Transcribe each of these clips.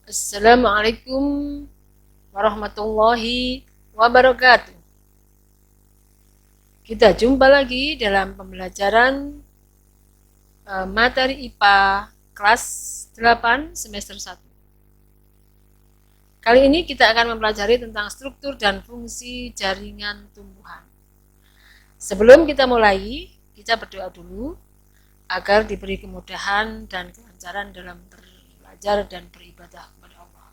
Assalamualaikum warahmatullahi wabarakatuh. Kita jumpa lagi dalam pembelajaran materi IPA kelas 8 semester 1. Kali ini kita akan mempelajari tentang struktur dan fungsi jaringan tumbuhan. Sebelum kita mulai, kita berdoa dulu agar diberi kemudahan dan kelancaran dalam belajar dan beribadah kepada Allah.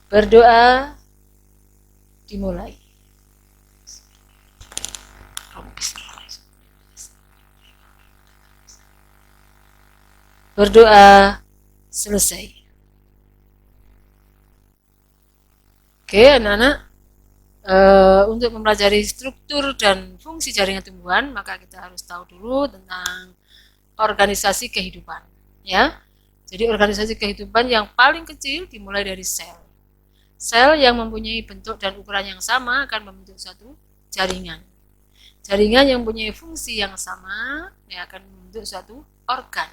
Berdoa dimulai. Berdoa selesai. Oke, anak-anak, untuk mempelajari struktur dan fungsi jaringan tumbuhan, maka kita harus tahu dulu tentang organisasi kehidupan. Ya, jadi organisasi kehidupan yang paling kecil dimulai dari sel. Sel yang mempunyai bentuk dan ukuran yang sama akan membentuk suatu jaringan. Jaringan yang mempunyai fungsi yang sama akan membentuk suatu organ.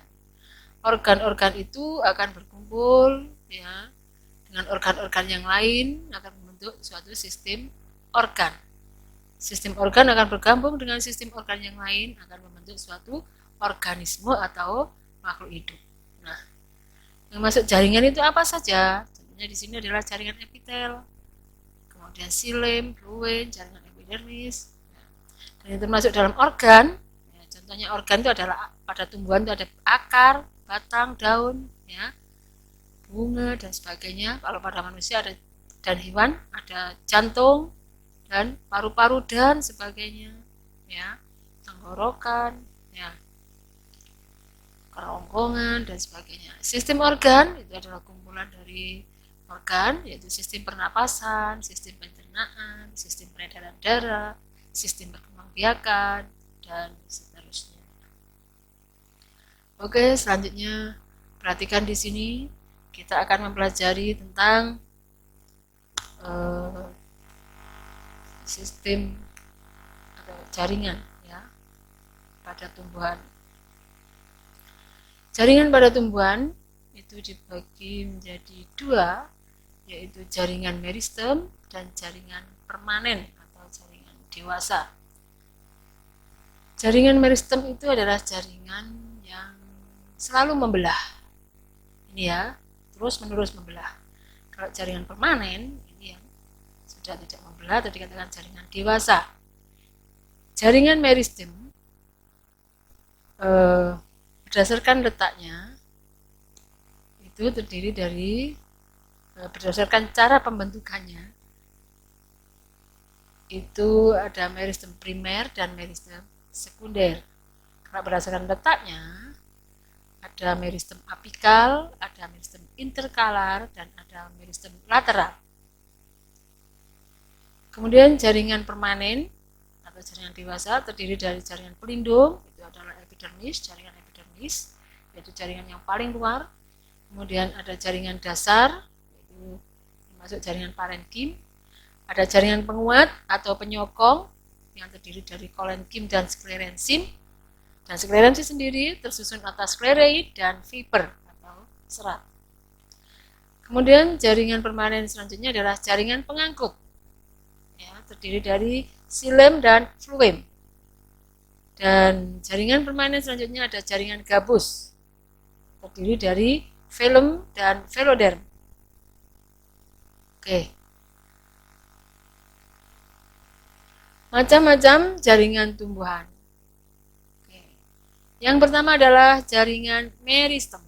Organ-organ itu akan berkumpul ya dengan organ-organ yang lain akan membentuk suatu sistem organ. Sistem organ akan bergabung dengan sistem organ yang lain akan membentuk suatu organisme atau makhluk hidup. Nah, yang masuk jaringan itu apa saja? Contohnya di sini adalah jaringan epitel, kemudian xilem, fluid, jaringan epidermis. Dan itu masuk dalam organ. Ya, contohnya organ itu adalah pada tumbuhan itu ada akar, batang, daun, ya, bunga dan sebagainya. Kalau pada manusia ada dan hewan ada jantung dan paru-paru dan sebagainya, ya, tenggorokan, ya, kerongkongan dan sebagainya. Sistem organ itu adalah kumpulan dari organ, yaitu sistem pernapasan, sistem pencernaan, sistem peredaran darah, sistem perkembangbiakan, dan seterusnya. Oke, selanjutnya perhatikan di sini kita akan mempelajari tentang sistem atau jaringan ya pada tumbuhan. Jaringan pada tumbuhan itu dibagi menjadi dua, yaitu jaringan meristem dan jaringan permanen atau jaringan dewasa. Jaringan meristem itu adalah jaringan yang selalu membelah. Ini ya, terus menerus membelah. Kalau jaringan permanen ini yang sudah tidak membelah atau dikatakan jaringan dewasa. Jaringan meristem berdasarkan letaknya itu terdiri dari berdasarkan cara pembentukannya itu ada meristem primer dan meristem sekunder. Karena berdasarkan letaknya ada meristem apikal, ada meristem interkalar, dan ada meristem lateral. Kemudian jaringan permanen atau jaringan dewasa terdiri dari jaringan pelindung, itu adalah epidermis, jaringan epidermis, yaitu jaringan yang paling luar. Kemudian ada jaringan dasar, yaitu masuk jaringan parenkim. Ada jaringan penguat atau penyokong yang terdiri dari kolenkim dan sklerensim. Dan sklerensim sendiri tersusun atas sklereid dan fiber atau serat. Kemudian jaringan permanen selanjutnya adalah jaringan pengangkut. Ya, terdiri dari xilem dan fluem. Dan jaringan permanen selanjutnya ada jaringan gabus. Terdiri dari velum dan veloderm. Oke. Macam-macam jaringan tumbuhan. Oke. Yang pertama adalah jaringan meristem.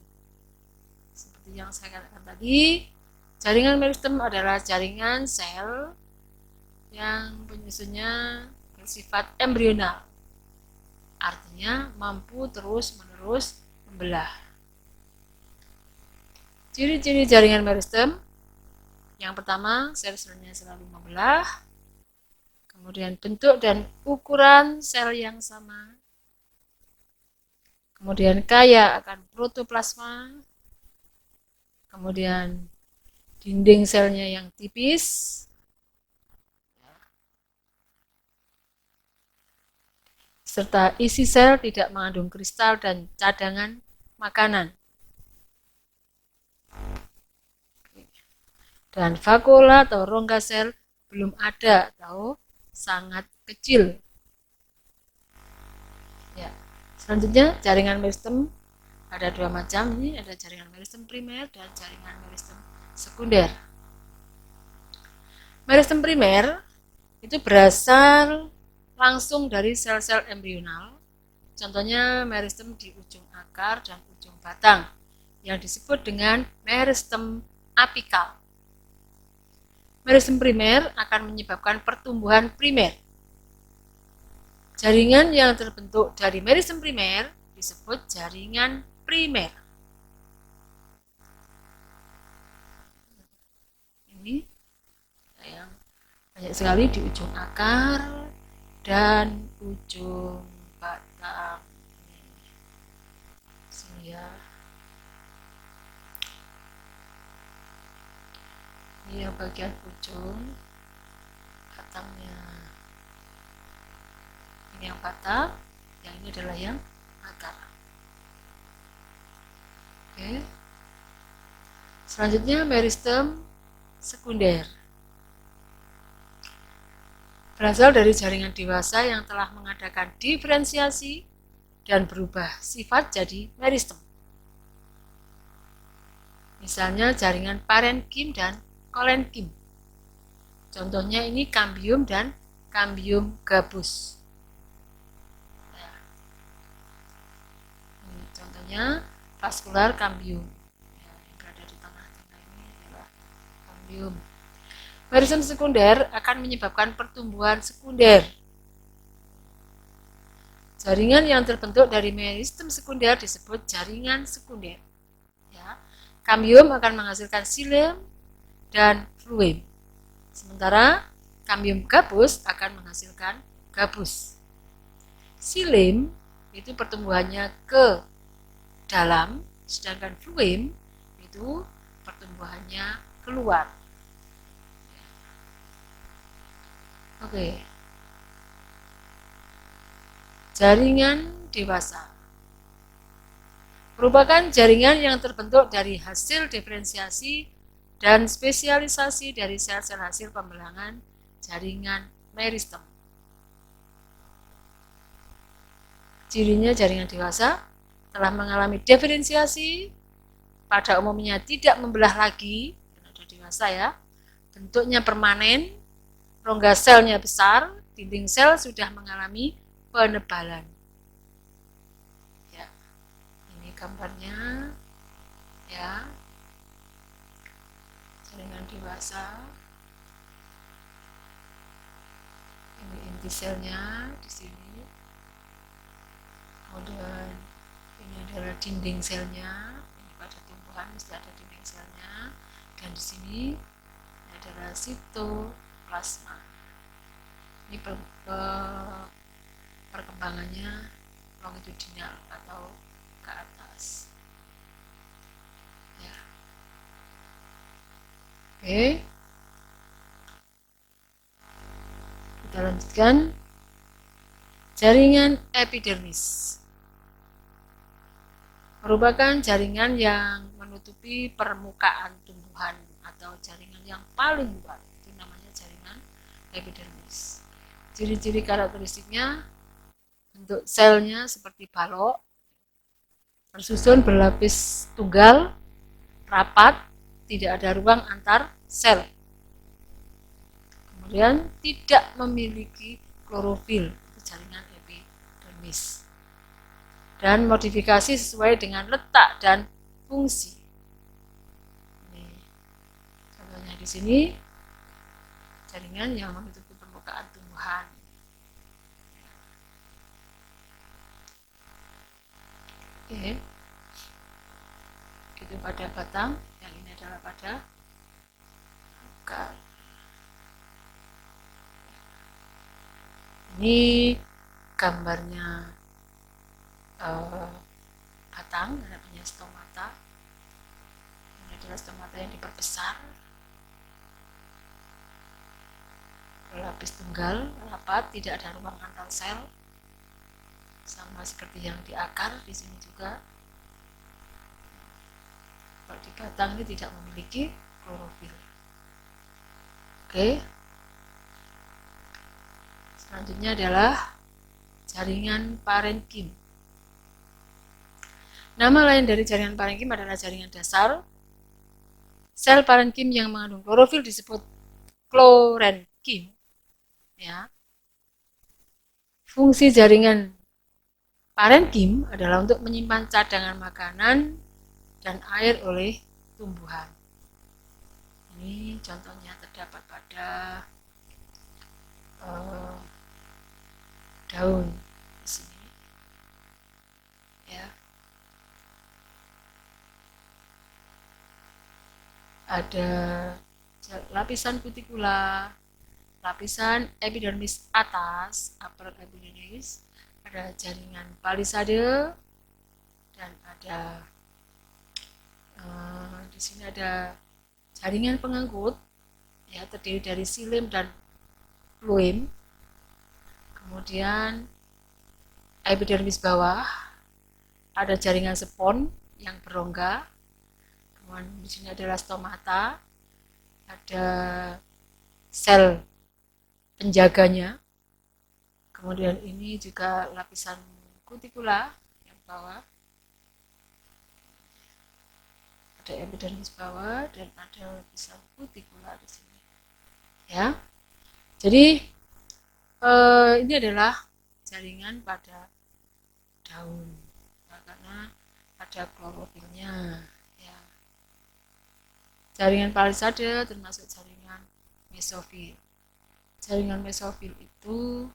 Seperti yang saya katakan tadi, jaringan meristem adalah jaringan sel yang penyusunnya bersifat embrional. Artinya mampu terus-menerus membelah. Ciri-ciri jaringan meristem. Yang pertama, sel-selnya selalu membelah. Kemudian bentuk dan ukuran sel yang sama. Kemudian kaya akan protoplasma. Kemudian dinding selnya yang tipis. Serta isi sel tidak mengandung kristal dan cadangan makanan. Dan vakuola atau rongga sel belum ada atau sangat kecil. Ya. Selanjutnya jaringan meristem ada dua macam. Ini ada jaringan meristem primer dan jaringan meristem sekunder. Meristem primer itu berasal langsung dari sel-sel embrional. Contohnya meristem di ujung akar dan ujung batang yang disebut dengan meristem apikal. Meristem primer akan menyebabkan pertumbuhan primer. Jaringan yang terbentuk dari meristem primer disebut jaringan primer. Ini yang banyak sekali di ujung akar dan ujung batang. Sini ya. Ini yang bagian ujung batangnya. Ini yang batang, yang ini adalah yang akar. Oke. Selanjutnya meristem sekunder. Berasal dari jaringan dewasa yang telah mengadakan diferensiasi dan berubah sifat jadi meristem. Misalnya jaringan parenkim dan kolenkim. Contohnya ini kambium dan kambium gabus. Ya. Ini contohnya vaskular kambium. Ya, yang berada di tengah-tengah ini adalah kambium. Meristem sekunder akan menyebabkan pertumbuhan sekunder. Jaringan yang terbentuk dari meristem sekunder disebut jaringan sekunder. Ya. Kambium akan menghasilkan xilem dan fluem. Sementara kambium gabus akan menghasilkan gabus. Xilem itu pertumbuhannya ke dalam, sedangkan fluem itu pertumbuhannya keluar. Oke. Jaringan dewasa merupakan jaringan yang terbentuk dari hasil diferensiasi dan spesialisasi dari sel-sel hasil pembelangan jaringan meristem. Cirinya jaringan dewasa telah mengalami diferensiasi, pada umumnya tidak membelah lagi, karena sudah dewasa ya, bentuknya permanen, rongga selnya besar, dinding sel sudah mengalami penebalan. Ya, ini gambarnya, ya. Jaringan dewasa. Ini inti selnya di sini. Kemudian ini adalah dinding selnya. Ini pada tumbuhan mesti ada dinding selnya. Dan di sini ini adalah sitoplasma. Ini perkembangannya longitudinal atau ke atas. Ya. Oke. Kita lanjutkan. Jaringan epidermis merupakan jaringan yang menutupi permukaan tumbuhan atau jaringan yang paling luar. Itu namanya jaringan epidermis. Ciri-ciri karakteristiknya, bentuk selnya seperti balok, tersusun berlapis tunggal, rapat, tidak ada ruang antar sel. Kemudian tidak memiliki klorofil, itu jaringan epidermis. Dan modifikasi sesuai dengan letak dan fungsi. Ini contohnya di sini jaringan yang menutupi permukaan tumbuhan. Oke. Itu pada batang, yang ini adalah pada akar. Ini gambarnya batang, ada punya stomata. Ini adalah stomata yang diperbesar, berlapis tunggal, rapat, tidak ada ruang antar sel, sama seperti yang di akar. Di sini juga kalau di batang ini tidak memiliki klorofil. Oke. Selanjutnya adalah jaringan parenkim. Nama lain dari jaringan parenkim adalah jaringan dasar. Sel parenkim yang mengandung klorofil disebut klorenkim. Ya. Fungsi jaringan parenkim adalah untuk menyimpan cadangan makanan dan air oleh tumbuhan. Ini contohnya terdapat pada daun di sini. Ya. Ada lapisan kutikula, lapisan epidermis atas, upper epidermis, ada jaringan palisade, dan ada di sini ada jaringan pengangkut, ya, terdiri dari silim dan fluim. Kemudian epidermis bawah ada jaringan spons yang berongga. Kemudian di sini adalah stomata, ada sel penjaganya. Kemudian ini juga lapisan kutikula yang bawah, ada epidermis bawah dan ada lapisan kutikula di sini. Ya, jadi ini adalah jaringan pada daun, nah, karena ada klorofilnya. Ya. Jaringan palisade termasuk jaringan mesofil. Jaringan mesofil itu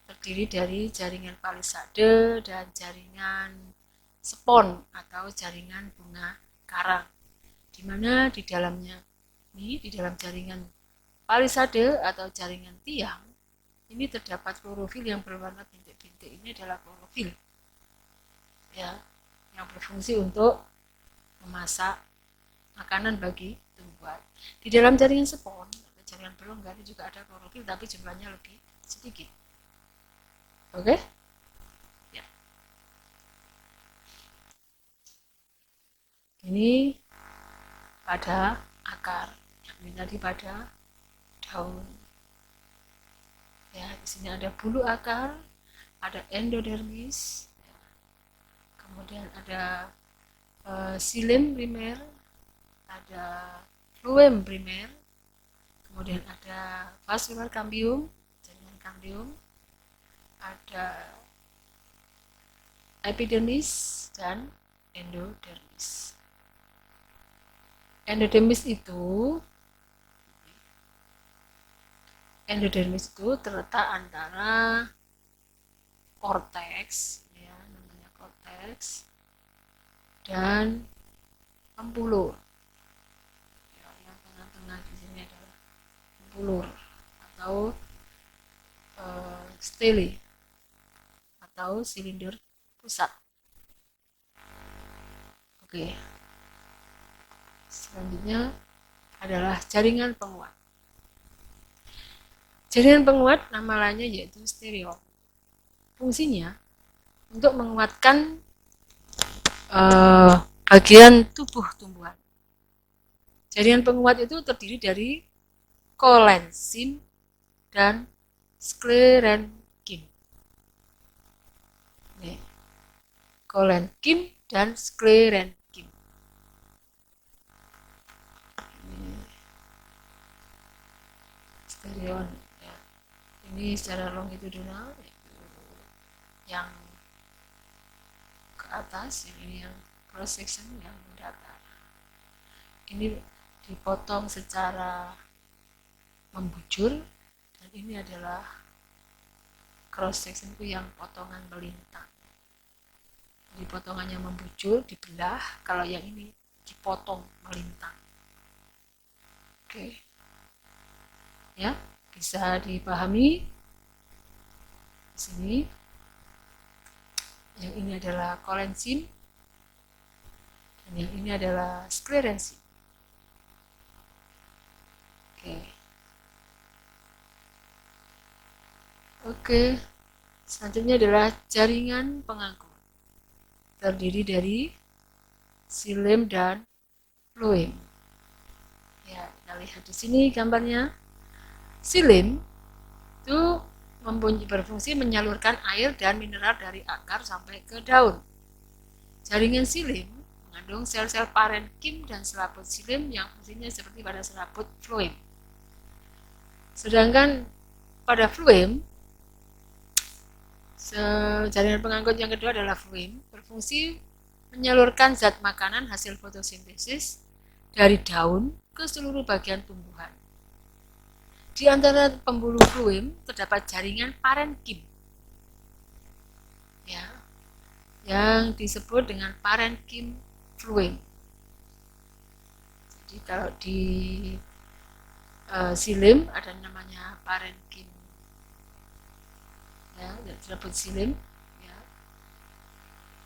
terdiri dari jaringan palisade dan jaringan spons atau jaringan bunga karang, di mana di dalamnya ini, di dalam jaringan palisade atau jaringan tiang ini terdapat klorofil yang berwarna bintik-bintik. Ini adalah klorofil, ya, yang berfungsi untuk memasak makanan bagi tumbuhan. Di dalam jaringan spons atau jaringan berongga ini juga ada klorofil, tapi jumlahnya lebih sedikit. Oke? Ya. Ini pada akar, yang ini tadi pada daun. Ya, di sini ada bulu akar, ada endodermis, kemudian ada silim primer, ada fluem primer, kemudian ada vascular cambium, jaringan cambium, ada epidermis dan endodermis. Endodermis itu terletak antara korteks, ya, namanya korteks, dan pempulur. Ya, yang tengah-tengah di sini adalah pempulur atau stele atau silinder pusat. Oke. Selanjutnya adalah jaringan penguat. Jaringan penguat nama lainnya yaitu stereom. Fungsinya untuk menguatkan bagian tubuh tumbuhan. Jaringan penguat itu terdiri dari kolensin dan sklerenkim. Kolenkim dan sklerenkim. Stereon. Ini secara longitudinal, yang ke atas, yang ini yang cross section yang mendatar. Ini dipotong secara membujur, dan ini adalah cross section itu yang potongan melintang. Jadi potongannya membujur, dibelah, kalau yang ini dipotong melintang. Oke. Ya. Bisa dipahami di sini. Yang ini adalah kolensin dan yang ini adalah sklerensin. Oke. Selanjutnya adalah jaringan pengangkut. Terdiri dari silim dan fluim. Ya, kita lihat di sini gambarnya. Silim itu berfungsi menyalurkan air dan mineral dari akar sampai ke daun. Jaringan silim mengandung sel-sel parenkim dan selaput silim yang fungsinya seperti pada selaput floem. Sedangkan pada floem, jaringan pengangkut yang kedua adalah floem, berfungsi menyalurkan zat makanan hasil fotosintesis dari daun ke seluruh bagian tumbuhan. Di antara pembuluh floem terdapat jaringan parenkim, ya, yang disebut dengan parenkim floem. Jadi kalau di silim ada namanya parenkim, ya, disebut silim. Ya.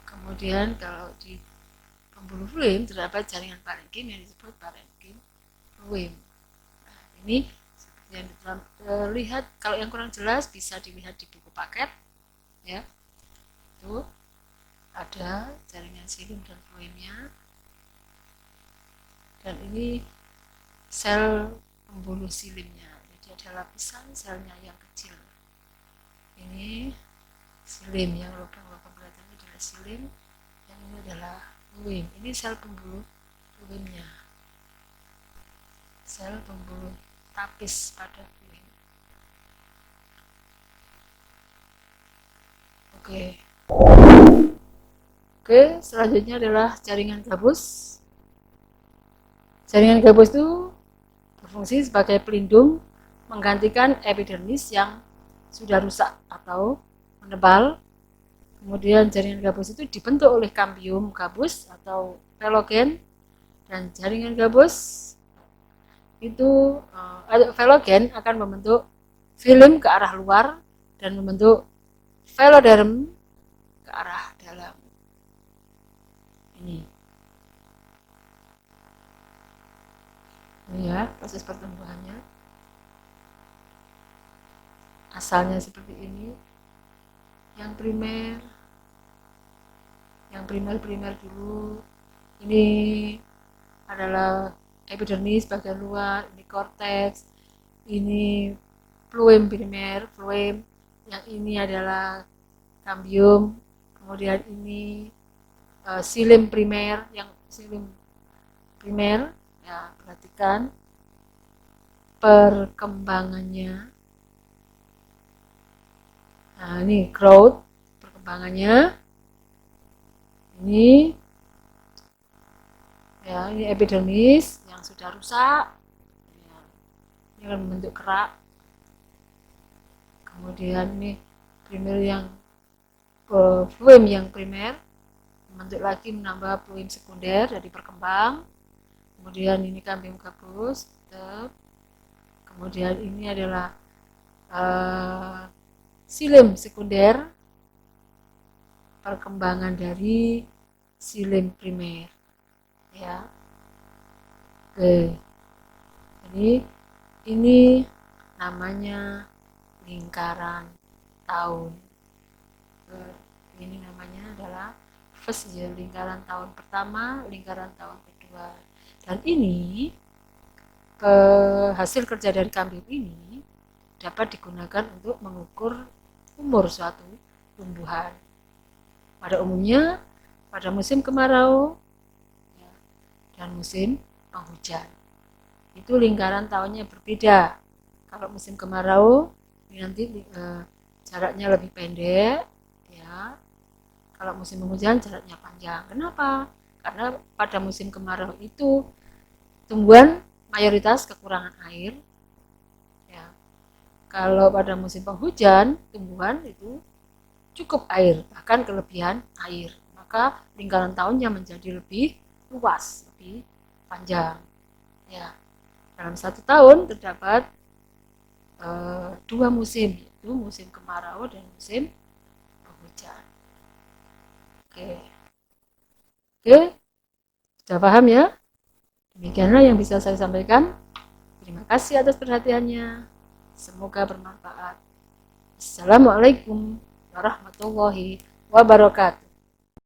Kemudian kalau di pembuluh floem terdapat jaringan parenkim yang disebut parenkim floem. Nah, ini yang terlihat, kalau yang kurang jelas bisa dilihat di buku paket, ya, itu ada jaringan silim dan floemnya, dan ini sel pembuluh silimnya, jadi ada lapisan selnya yang kecil. Ini silim, yang lubang-lubang kelihatannya adalah silim, yang ini adalah floem. Ini sel pembuluh floemnya, sel pembuluh tapis pada floem. Oke, selanjutnya adalah jaringan gabus. Jaringan gabus itu berfungsi sebagai pelindung menggantikan epidermis yang sudah rusak atau menebal. Kemudian jaringan gabus itu dibentuk oleh kambium gabus atau velogen, dan jaringan gabus itu velogen akan membentuk film ke arah luar dan membentuk veloderm ke arah dalam. Ini ya proses pertumbuhannya. Asalnya seperti ini. Yang primer dulu. Ini adalah epidermis bagian luar, ini korteks, ini floem primer, floem, yang ini adalah kambium, kemudian ini silim primer, yang silim primer, ya, perhatikan perkembangannya. Nah, ini growth, perkembangannya. Ini ya, ini epidermis yang sudah rusak, ya, ini akan membentuk kerak. Kemudian ini primer yang floem yang primer membentuk lagi, menambah floem sekunder, jadi berkembang. Kemudian ini kambium gabus, kemudian ini adalah silim sekunder, perkembangan dari silim primer, ya. Oke, jadi ini namanya lingkaran tahun. Ini namanya adalah fase, ya, lingkaran tahun pertama, lingkaran tahun kedua. Dan ini hasil kerja dari kambium ini dapat digunakan untuk mengukur umur suatu tumbuhan. Pada umumnya pada musim kemarau, ya, dan musim penghujan. Itu lingkaran tahunnya berbeda. Kalau musim kemarau nanti jaraknya lebih pendek, ya. Kalau musim penghujan jaraknya panjang. Kenapa? Karena pada musim kemarau itu tumbuhan mayoritas kekurangan air, ya. Kalau pada musim penghujan tumbuhan itu cukup air, bahkan kelebihan air, maka lingkaran tahunnya menjadi lebih luas, lebih panjang, ya. Dalam satu tahun terdapat 2 musim, yaitu musim kemarau dan musim penghujan. Oke, sudah paham ya? Demikianlah yang bisa saya sampaikan. Terima kasih atas perhatiannya. Semoga bermanfaat. Assalamualaikum warahmatullahi wabarakatuh.